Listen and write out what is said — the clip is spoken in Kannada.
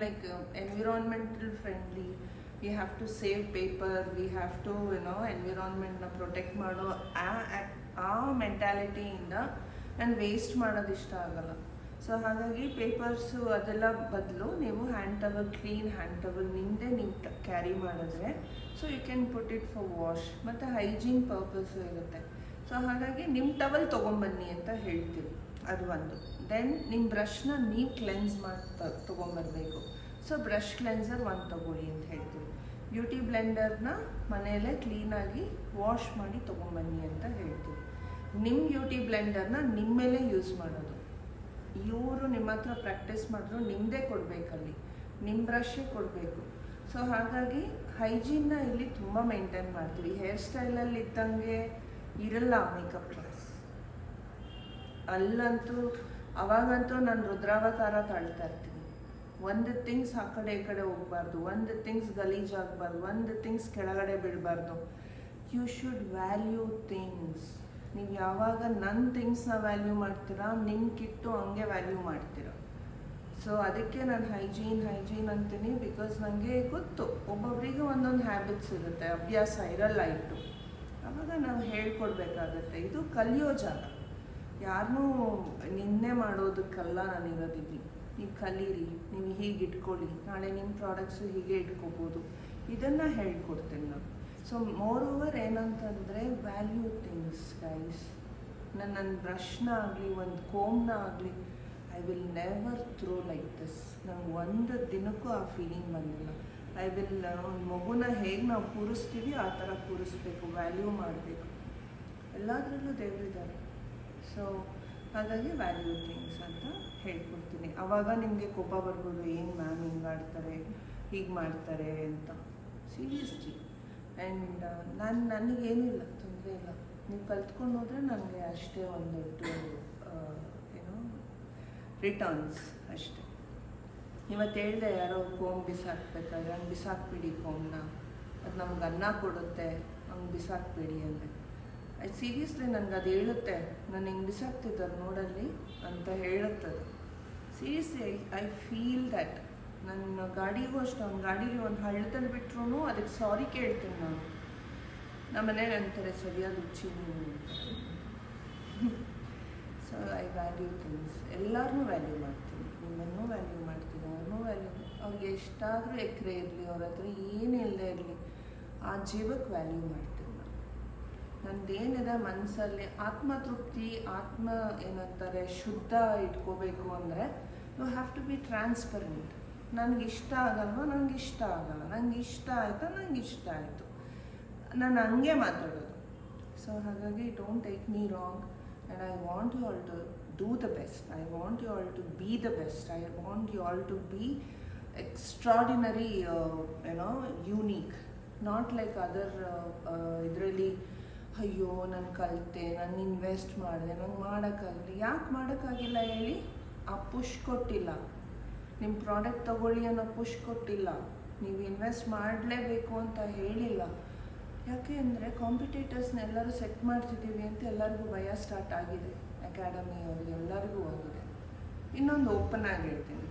like environmental friendly. We have to save paper, we have to ಎನ್ವಿರಾನ್ಮೆಂಟ್ನ ಪ್ರೊಟೆಕ್ಟ್ ಮಾಡೋ ಆ ಮೆಂಟ್ಯಾಲಿಟಿಯಿಂದ ನಾನು ವೇಸ್ಟ್ ಮಾಡೋದು ಇಷ್ಟ ಆಗಲ್ಲ. ಸೊ ಹಾಗಾಗಿ ಪೇಪರ್ಸು ಅದೆಲ್ಲ ಬದಲು ನೀವು hand towel, clean hand towel ನಿಮ್ಮದೇ ನೀವು ಕ್ಯಾರಿ ಮಾಡಿದ್ರೆ so you can put it for wash, ಮತ್ತು ಹೈಜೀನ್ ಪರ್ಪಸ್ಸು ಇರುತ್ತೆ. ಸೊ ಹಾಗಾಗಿ ನಿಮ್ಮ ಟವಲ್ ತೊಗೊಂಬನ್ನಿ ಅಂತ ಹೇಳ್ತೀವಿ, ಅದು ಒಂದು. ದೆನ್ ನಿಮ್ಮ ಬ್ರಷ್ನ ನೀವು ಕ್ಲೆನ್ಸ್ ಮಾಡಿ ತೊಗೊಂಬರ್ಬೇಕು. ಸೊ ಬ್ರಷ್ ಕ್ಲೆನ್ಸರ್ ಒಂದು ತೊಗೊಳ್ಳಿ ಅಂತ ಹೇಳ್ತೀವಿ. ಬ್ಯೂಟಿ ಬ್ಲೆಂಡರ್ನ ಮನೆಯಲ್ಲೇ ಕ್ಲೀನಾಗಿ ವಾಶ್ ಮಾಡಿ ತೊಗೊಂಬನ್ನಿ ಅಂತ ಹೇಳ್ತೀವಿ. ನಿಮ್ಮ ಬ್ಯೂಟಿ ಬ್ಲೆಂಡರ್ನ ನಿಮ್ಮ ಮೇಲೆ ಯೂಸ್ ಮಾಡೋದು. ಇವರು ನಿಮ್ಮ ಹತ್ರ ಪ್ರಾಕ್ಟೀಸ್ ಮಾಡಿದ್ರು ನಿಮ್ಮದೇ ಕೊಡಬೇಕಲ್ಲಿ, ನಿಮ್ಮ ಬ್ರಷೇ ಕೊಡಬೇಕು. ಸೊ ಹಾಗಾಗಿ ಹೈಜೀನ್ನ ಇಲ್ಲಿ ತುಂಬ ಮೇಂಟೈನ್ ಮಾಡ್ತೀವಿ. ಹೇರ್ ಸ್ಟೈಲಲ್ಲಿ ಇದ್ದಂಗೆ ಇರಲ್ಲ ಮೇಕಪ್ ಕ್ಲಾಸ್ ಅಲ್ಲಂತೂ. ಅವಾಗಂತೂ ನಾನು ರುದ್ರಾವತಾರ ತಾಳ್ತಾ ಇರ್ತೀನಿ. ಒಂದು ಥಿಂಗ್ಸ್ ಆ ಕಡೆ ಈ ಕಡೆ ಹೋಗಬಾರ್ದು, ಒಂದು ಥಿಂಗ್ಸ್ ಗಲೀಜಾಗಬಾರ್ದು, ಒಂದು ಥಿಂಗ್ಸ್ ಕೆಳಗಡೆ ಬೀಳಬಾರ್ದು. You should value things. ನೀವು ಯಾವಾಗ ನನ್ನ ಥಿಂಗ್ಸ್ನ ವ್ಯಾಲ್ಯೂ ಮಾಡ್ತೀರಾ, ನಿಮ್ಮ ಕಿಟ್ಟು ಹಂಗೆ ವ್ಯಾಲ್ಯೂ ಮಾಡ್ತೀರಾ. ಸೊ ಅದಕ್ಕೆ ನಾನು ಹೈಜೀನ್ ಅಂತೀನಿ. ಬಿಕಾಸ್ ನನಗೆ ಗೊತ್ತು ಒಬ್ಬೊಬ್ಬರಿಗೆ ಒಂದೊಂದು ಹ್ಯಾಬಿಟ್ಸ್ ಇರುತ್ತೆ, ಅಭ್ಯಾಸ ಇರಲ್ಲ ಇಟ್ಟು. ಆವಾಗ ನಾವು ಹೇಳ್ಕೊಡ್ಬೇಕಾಗತ್ತೆ. ಇದು ಕಲಿಯೋ ಜಾಗ, ಯಾರನ್ನೂ ನಿನ್ನೆ ಮಾಡೋದಕ್ಕಲ್ಲ ನಾನಿರೋದಿಲ್ಲಿ. ನೀವು ಕಲೀರಿ, ನೀವು ಹೀಗೆ ಇಟ್ಕೊಳ್ಳಿ, ನಾಳೆ ನಿಮ್ಮ ಪ್ರಾಡಕ್ಟ್ಸು ಹೀಗೆ ಇಟ್ಕೋಬೋದು, ಇದನ್ನು ಹೇಳ್ಕೊಡ್ತೀನಿ ನಾನು. ಸೊ ಮೋರ್ ಓವರ್ ಏನಂತಂದರೆ ವ್ಯಾಲ್ಯೂ ಥಿಂಗ್ಸ್ ಗೈಸ್. ನನ್ನ ಬ್ರಷ್ನ ಆಗಲಿ, ಒಂದು ಕೋಮ್ನ ಆಗಲಿ, I will never throw like this. ನಂಗೆ ಒಂದು ದಿನಕ್ಕೂ ಆ ಫೀಲಿಂಗ್ ಬಂದಿಲ್ಲ. ಐ ವಿಲ್ ಒಂದು ಮಗುನ ಹೇಗೆ ನಾವು ಕೂರಿಸ್ತೀವಿ ಆ ಥರ ಕೂರಿಸ್ಬೇಕು, ವ್ಯಾಲ್ಯೂ ಮಾಡಬೇಕು. ಎಲ್ಲದರಲ್ಲೂ ದೇವರಿದ್ದಾರೆ. ಸೊ ಹಾಗಾಗಿ ವ್ಯಾಲ್ಯೂ ಥಿಂಗ್ಸ್ ಅಂತ ಹೇಳ್ಕೊಡ್ತೀನಿ. ಆವಾಗ ನಿಮಗೆ ಕೋಪ ಬರ್ಬೋದು, ಏನು ಮ್ಯಾಮ್ ಹಿಂಗೆ ಆಡ್ತಾರೆ, ಹೀಗೆ ಮಾಡ್ತಾರೆ ಅಂತ. ಸೀರಿಯಸ್ಲಿ. ಆ್ಯಂಡ್ ನನಗೇನಿಲ್ಲ, ತೊಂದರೆ ಇಲ್ಲ. ನೀವು ಕಲ್ತ್ಕೊಂಡು ಹೋದರೆ ನನಗೆ ಅಷ್ಟೇ ಒಂದು ರಿಟರ್ನ್ಸ್ ಅಷ್ಟೇ. ಇವತ್ತು ಹೇಳಿದೆ ಯಾರೋ ಕೋಮ್ ಬಿಸಾಕ್ಬೇಕಾದ್ರೆ, ಹಂಗೆ ಬಿಸಾಕ್ಬಿಡಿ ಕೋಮ್ನ, ಅದು ನಮ್ಗೆ ಅನ್ನ ಕೊಡುತ್ತೆ, ಹಂಗೆ ಬಿಸಾಕ್ಬಿಡಿ ಅಂದರೆ. ಸೀರಿಯಸ್ಲಿ ನನಗೆ ಅದು ಹೇಳುತ್ತೆ, ನಾನು ಹಿಂಗೆ ಬಿಸಾಕ್ತಿದ್ದಾರೆ ನೋಡಲ್ಲಿ ಅಂತ ಹೇಳುತ್ತದೆ. Seriously I feel that. ನನ್ನ ಗಾಡಿಗೂ ಅಷ್ಟು, ಒಂದು ಗಾಡೀಲಿ ಒಂದು ಹಳ್ಳದಲ್ಲಿ ಬಿಟ್ರು ಅದಕ್ಕೆ ಸಾರಿ ಕೇಳ್ತೀನಿ ನಾನು. ನಮ್ಮ ಮನೇಲಿ ಅಂತಾರೆ ಸರಿಯಾದ ಹುಚ್ಚಿ ನೀವು ಅಂತ. So I value things. ಎಲ್ಲರನ್ನೂ ವ್ಯಾಲ್ಯೂ ಮಾಡ್ತೀನಿ, ನಿಮ್ಮನ್ನೂ ವ್ಯಾಲ್ಯೂ ಮಾಡ್ತೀನಿ, ಅವ್ರನ್ನೂ ವ್ಯಾಲ್ಯೂ. ಅವ್ರಿಗೆ ಎಷ್ಟಾದರೂ ಎಕರೆ ಇರಲಿ, ಅವ್ರ ಹತ್ರ ಏನಿಲ್ಲದೆ ಇರಲಿ, ಆ ಜೀವಕ್ಕೆ ವ್ಯಾಲ್ಯೂ ಮಾಡ್ತೀನಿ ನಾನು. ನಂದೇನಿದೆ ಮನಸ್ಸಲ್ಲಿ ಆತ್ಮತೃಪ್ತಿ, ಏನಂತಾರೆ ಶುದ್ಧ ಇಟ್ಕೋಬೇಕು ಅಂದರೆ you have to be transparent. ನನಗೆ ಇಷ್ಟ ಆಗಲ್ವ, ನನಗೆ ಇಷ್ಟ ಆಗಲ್ಲ, ನನಗೆ ಇಷ್ಟ ಆಯಿತಾ, ನನಗೆ ಇಷ್ಟ ಆಯಿತು, ನಾನು ಹಂಗೆ ಮಾತಾಡೋದು. ಸೊ ಹಾಗಾಗಿ don't take me wrong. And I want you all to do the best. I want you all to be the best. I want you all to be extraordinary, unique. Not like other ಇದರಲ್ಲಿ ಅಯ್ಯೋ ನಾನು ಕಲಿತೆ, ನಾನು ಇನ್ವೆಸ್ಟ್ ಮಾಡಿದೆ, ನಂಗೆ ಮಾಡೋಕ್ಕಾಗಿಲ್ಲ. ಯಾಕೆ ಮಾಡೋಕ್ಕಾಗಿಲ್ಲ ಹೇಳಿ? ಆ ಪುಷ್ ಕೊಟ್ಟಿಲ್ಲ. ನಿಮ್ಮ ಪ್ರಾಡಕ್ಟ್ ತೊಗೊಳ್ಳಿ ಅನ್ನೋ ಪುಷ್ ಕೊಟ್ಟಿಲ್ಲ. ನೀವು ಇನ್ವೆಸ್ಟ್ ಮಾಡಲೇಬೇಕು ಅಂತ ಹೇಳಿಲ್ಲ. ಯಾಕೆ ಅಂದರೆ ಕಾಂಪಿಟೇಟರ್ಸ್ನೆಲ್ಲರೂ ಸೆಟ್ ಮಾಡ್ತಿದ್ದೀವಿ ಅಂತ ಎಲ್ಲರಿಗೂ ಭಯ ಸ್ಟಾರ್ಟ್ ಆಗಿದೆ. ಅಕಾಡೆಮಿ ಅವ್ರಿಗೆ ಎಲ್ಲರಿಗೂ ಆಗಿದೆ. ಇನ್ನೊಂದು ಓಪನ್ ಆಗಿ ಹೇಳ್ತೀನಿ,